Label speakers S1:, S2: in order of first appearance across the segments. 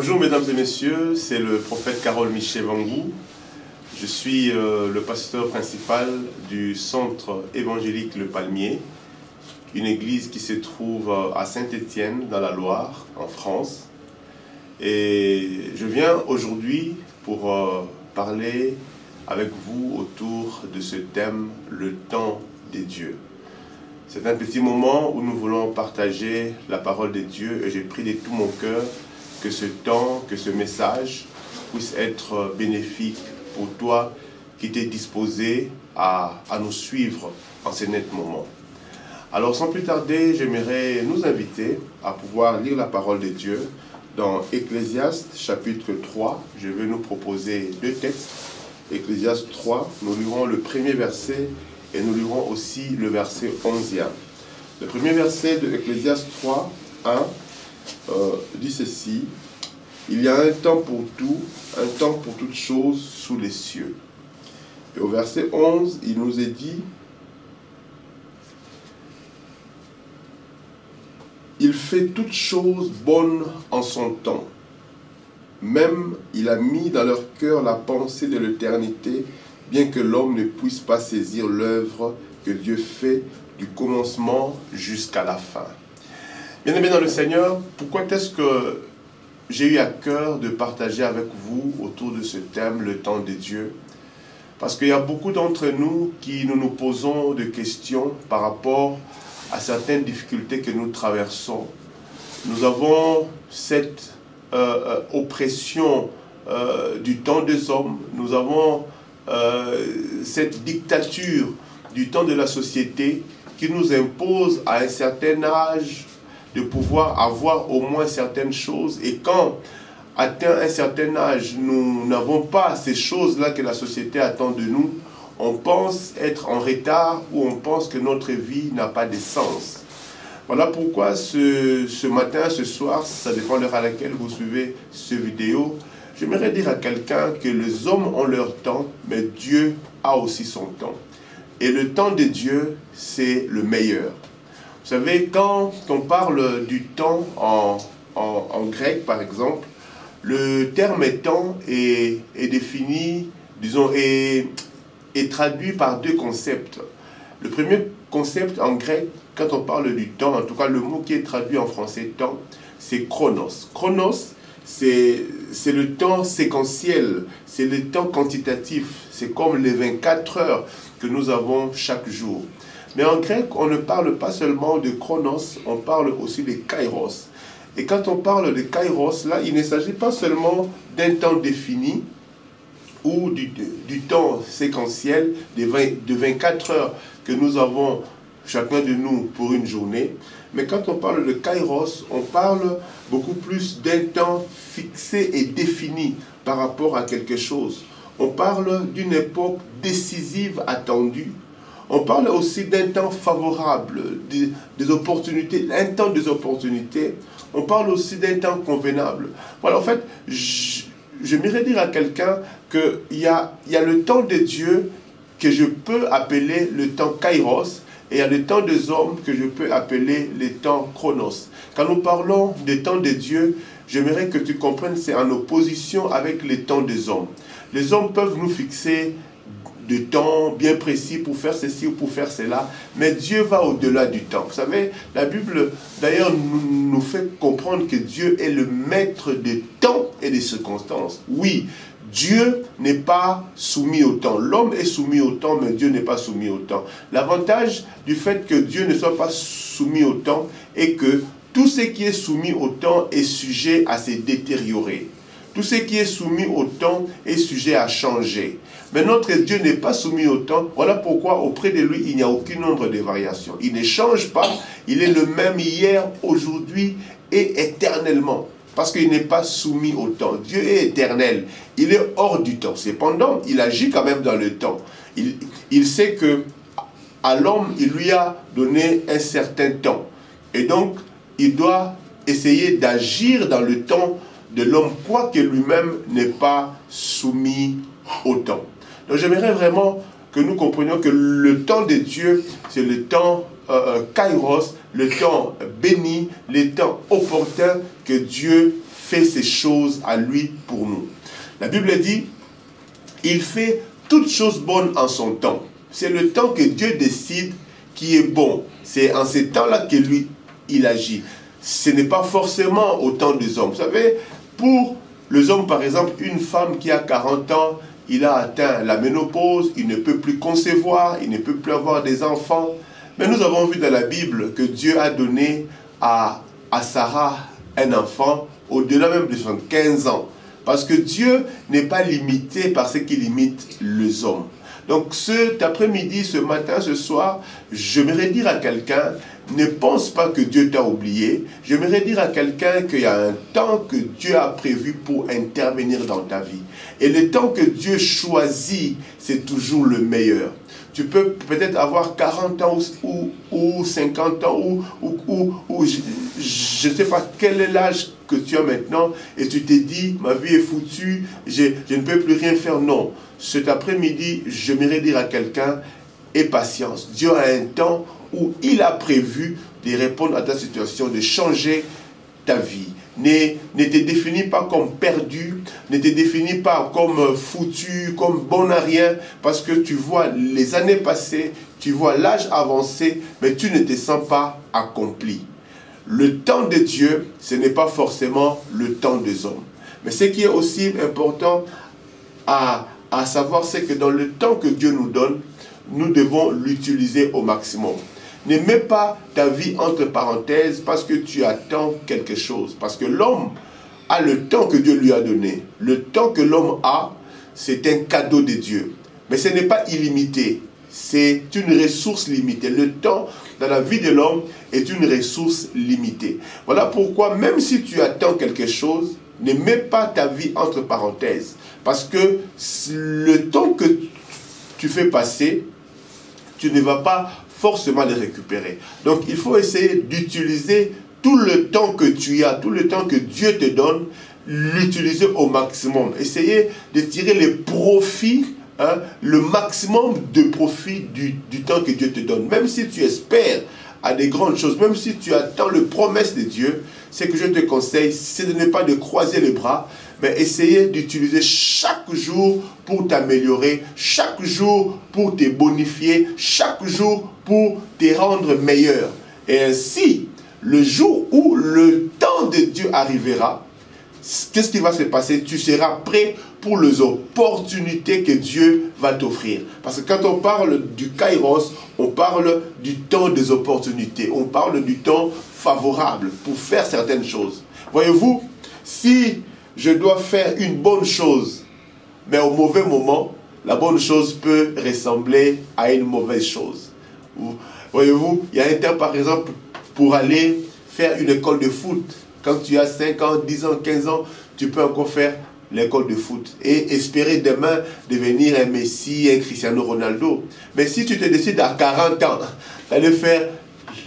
S1: Bonjour mesdames et messieurs, c'est le prophète Carole Miché Vangou. Je suis le pasteur principal du centre évangélique Le Palmier, une église qui se trouve à Saint-Étienne dans la Loire, en France. Et je viens aujourd'hui pour parler avec vous autour de ce thème, le temps des dieux. C'est un petit moment où nous voulons partager la parole de Dieu et j'ai pris de tout mon cœur que ce temps, que ce message puisse être bénéfique pour toi qui t'es disposé à nous suivre en ce net moment. Alors sans plus tarder, j'aimerais nous inviter à pouvoir lire la parole de Dieu dans Ecclésiaste chapitre 3. Je vais nous proposer deux textes. Ecclésiaste 3, nous lirons le premier verset et nous lirons aussi le verset 11e. Le premier verset de Ecclésiaste 3, 1, dit ceci: il y a un temps pour tout, un temps pour toutes choses sous les cieux. Et au verset 11, il nous est dit: il fait toutes choses bonnes en son temps. Même il a mis dans leur cœur la pensée de l'éternité, bien que l'homme ne puisse pas saisir l'œuvre que Dieu fait du commencement jusqu'à la fin. Bien-aimés dans le Seigneur, pourquoi est-ce que j'ai eu à cœur de partager avec vous autour de ce thème, le temps de Dieu? Parce qu'il y a beaucoup d'entre nous qui nous posons des questions par rapport à certaines difficultés que nous traversons. Nous avons cette oppression du temps des hommes, nous avons cette dictature du temps de la société qui nous impose à un certain âge de pouvoir avoir au moins certaines choses. Et quand atteint un certain âge, nous n'avons pas ces choses-là que la société attend de nous, on pense être en retard ou on pense que notre vie n'a pas de sens. Voilà pourquoi ce matin, ce soir, ça dépend de l'heure à laquelle vous suivez cette vidéo, j'aimerais dire à quelqu'un que les hommes ont leur temps, mais Dieu a aussi son temps. Et le temps de Dieu, c'est le meilleur. Vous savez, quand on parle du temps en grec, par exemple, le terme temps est défini, disons, est traduit par deux concepts. Le premier concept en grec, quand on parle du temps, en tout cas le mot qui est traduit en français temps, c'est chronos. Chronos, c'est le temps séquentiel, c'est le temps quantitatif, c'est comme les 24 heures que nous avons chaque jour. Mais en grec, on ne parle pas seulement de chronos, on parle aussi de kairos. Et quand on parle de kairos, là, il ne s'agit pas seulement d'un temps défini ou du temps séquentiel de 24 heures que nous avons chacun de nous pour une journée. Mais quand on parle de kairos, on parle beaucoup plus d'un temps fixé et défini par rapport à quelque chose. On parle d'une époque décisive attendue. On parle aussi d'un temps favorable, des opportunités, un temps des opportunités. On parle aussi d'un temps convenable. Voilà, en fait, j'aimerais dire à quelqu'un qu'il y a le temps de Dieu que je peux appeler le temps kairos, et il y a le temps des hommes que je peux appeler le temps chronos. Quand nous parlons des temps de Dieu, j'aimerais que tu comprennes, c'est en opposition avec les temps des hommes. Les hommes peuvent nous fixer de temps bien précis pour faire ceci ou pour faire cela, mais Dieu va au-delà du temps. Vous savez, la Bible d'ailleurs nous fait comprendre que Dieu est le maître des temps et des circonstances. Oui, Dieu n'est pas soumis au temps. L'homme est soumis au temps, mais Dieu n'est pas soumis au temps. L'avantage du fait que Dieu ne soit pas soumis au temps est que tout ce qui est soumis au temps est sujet à se détériorer. Tout ce qui est soumis au temps est sujet à changer. Mais notre Dieu n'est pas soumis au temps. Voilà pourquoi auprès de lui, il n'y a aucun nombre de variations. Il ne change pas. Il est le même hier, aujourd'hui et éternellement. Parce qu'il n'est pas soumis au temps. Dieu est éternel. Il est hors du temps. Cependant, il agit quand même dans le temps. Il sait que à l'homme, il lui a donné un certain temps. Et donc, il doit essayer d'agir dans le temps de l'homme, quoique lui-même n'est pas soumis au temps. Donc j'aimerais vraiment que nous comprenions que le temps de Dieu, c'est le temps kairos, le temps béni, le temps opportun que Dieu fait ces choses à lui pour nous. La Bible dit, il fait toutes choses bonnes en son temps. C'est le temps que Dieu décide qui est bon. C'est en ces temps-là que lui, il agit. Ce n'est pas forcément au temps des hommes. Vous savez, pour les hommes, par exemple, une femme qui a 40 ans, il a atteint la ménopause, il ne peut plus concevoir, il ne peut plus avoir des enfants. Mais nous avons vu dans la Bible que Dieu a donné à Sarah un enfant au-delà même de 75 ans. Parce que Dieu n'est pas limité par ce qui limite les hommes. Donc cet après-midi, ce matin, ce soir, j'aimerais dire à quelqu'un, ne pense pas que Dieu t'a oublié. J'aimerais dire à quelqu'un qu'il y a un temps que Dieu a prévu pour intervenir dans ta vie. Et le temps que Dieu choisit, c'est toujours le meilleur. Tu peux peut-être avoir 40 ans ou 50 ans ou je ne sais pas quel est l'âge que tu as maintenant et tu t'es dit, ma vie est foutue, je ne peux plus rien faire. Non, cet après-midi, j'aimerais dire à quelqu'un, aie patience. Dieu a un temps où il a prévu de répondre à ta situation, de changer ta vie. Ne te définis pas comme perdu, ne te définis pas comme foutu, comme bon à rien, parce que tu vois les années passées, tu vois l'âge avancé, mais tu ne te sens pas accompli. Le temps de Dieu, ce n'est pas forcément le temps des hommes. Mais ce qui est aussi important à savoir, c'est que dans le temps que Dieu nous donne, nous devons l'utiliser au maximum. Ne mets pas ta vie entre parenthèses parce que tu attends quelque chose. Parce que l'homme a le temps que Dieu lui a donné. Le temps que l'homme a, c'est un cadeau de Dieu. Mais ce n'est pas illimité. C'est une ressource limitée. Le temps dans la vie de l'homme est une ressource limitée. Voilà pourquoi même si tu attends quelque chose, ne mets pas ta vie entre parenthèses. Parce que le temps que tu fais passer, tu ne vas pas forcément les récupérer. Donc, il faut essayer d'utiliser tout le temps que tu as, tout le temps que Dieu te donne, l'utiliser au maximum. Essayez de tirer les profits, le maximum de profit du temps que Dieu te donne. Même si tu espères à des grandes choses, même si tu attends les promesses de Dieu, ce que je te conseille, c'est de ne pas de croiser les bras, mais essayer d'utiliser chaque jour pour t'améliorer, chaque jour pour te bonifier, chaque jour pour te rendre meilleur. Et ainsi, le jour où le temps de Dieu arrivera, qu'est-ce qui va se passer? Tu seras prêt pour les opportunités que Dieu va t'offrir. Parce que quand on parle du Kairos, on parle du temps des opportunités. On parle du temps favorable pour faire certaines choses. Voyez-vous, si je dois faire une bonne chose, mais au mauvais moment, la bonne chose peut ressembler à une mauvaise chose. Voyez-vous, il y a un temps, par exemple, pour aller faire une école de foot. Quand tu as 5 ans, 10 ans, 15 ans, tu peux encore faire l'école de foot et espérer demain devenir un Messi, un Cristiano Ronaldo. Mais si tu te décides à 40 ans d'aller faire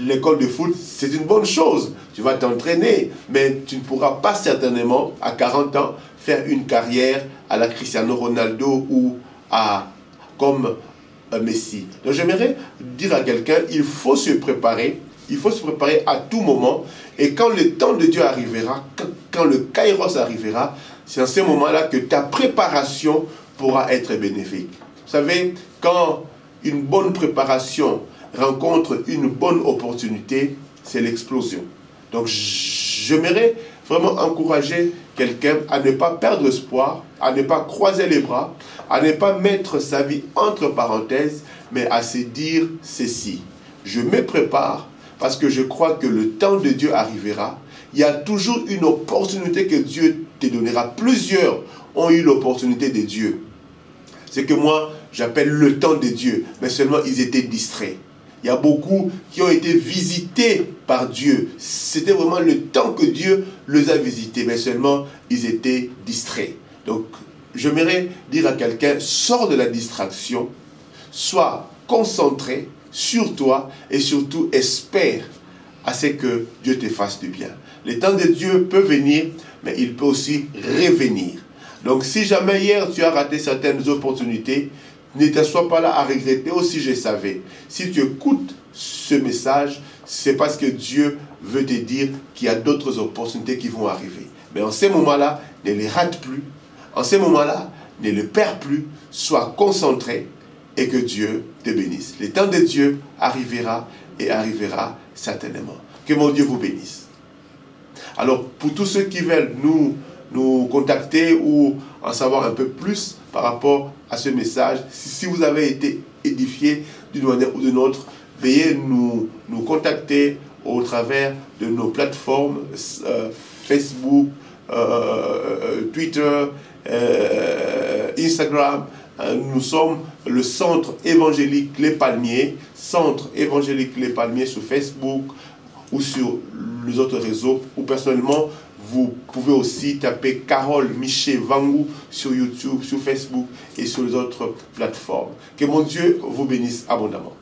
S1: l'école de foot, c'est une bonne chose. Tu vas t'entraîner, mais tu ne pourras pas certainement, à 40 ans, faire une carrière à la Cristiano Ronaldo ou comme Messi. Donc j'aimerais dire à quelqu'un, il faut se préparer. Il faut se préparer à tout moment. Et quand le temps de Dieu arrivera, quand le Kairos arrivera, c'est en ce moment-là que ta préparation pourra être bénéfique. Vous savez, quand une bonne préparation rencontre une bonne opportunité, c'est l'explosion. Donc j'aimerais vraiment encourager quelqu'un à ne pas perdre espoir, à ne pas croiser les bras, à ne pas mettre sa vie entre parenthèses, mais à se dire ceci: je me prépare parce que je crois que le temps de Dieu arrivera. Il y a toujours une opportunité que Dieu te donnera. Plusieurs ont eu l'opportunité de Dieu. C'est que moi, j'appelle le temps de Dieu, mais seulement ils étaient distraits. Il y a beaucoup qui ont été visités par Dieu. C'était vraiment le temps que Dieu les a visités, mais seulement ils étaient distraits. Donc, j'aimerais dire à quelqu'un, sors de la distraction, sois concentré sur toi et surtout espère à ce que Dieu te fasse du bien. Le temps de Dieu peut venir, mais il peut aussi revenir. Donc, si jamais hier tu as raté certaines opportunités, ne t'assois pas là à regretter, aussi je savais. Si tu écoutes ce message, c'est parce que Dieu veut te dire qu'il y a d'autres opportunités qui vont arriver. Mais en ces moments-là, ne les rate plus. En ces moments-là, ne les perds plus. Sois concentré et que Dieu te bénisse. Le temps de Dieu arrivera et arrivera certainement. Que mon Dieu vous bénisse. Alors, pour tous ceux qui veulent nous contacter ou en savoir un peu plus par rapport à ce message, si vous avez été édifié d'une manière ou d'une autre, veuillez nous contacter au travers de nos plateformes Facebook, Twitter, Instagram. Nous sommes le Centre Évangélique Les Palmiers, Centre Évangélique Les Palmiers sur Facebook ou sur les autres réseaux, ou personnellement, vous pouvez aussi taper Carole Miché Vangou sur YouTube, sur Facebook et sur les autres plateformes. Que mon Dieu vous bénisse abondamment.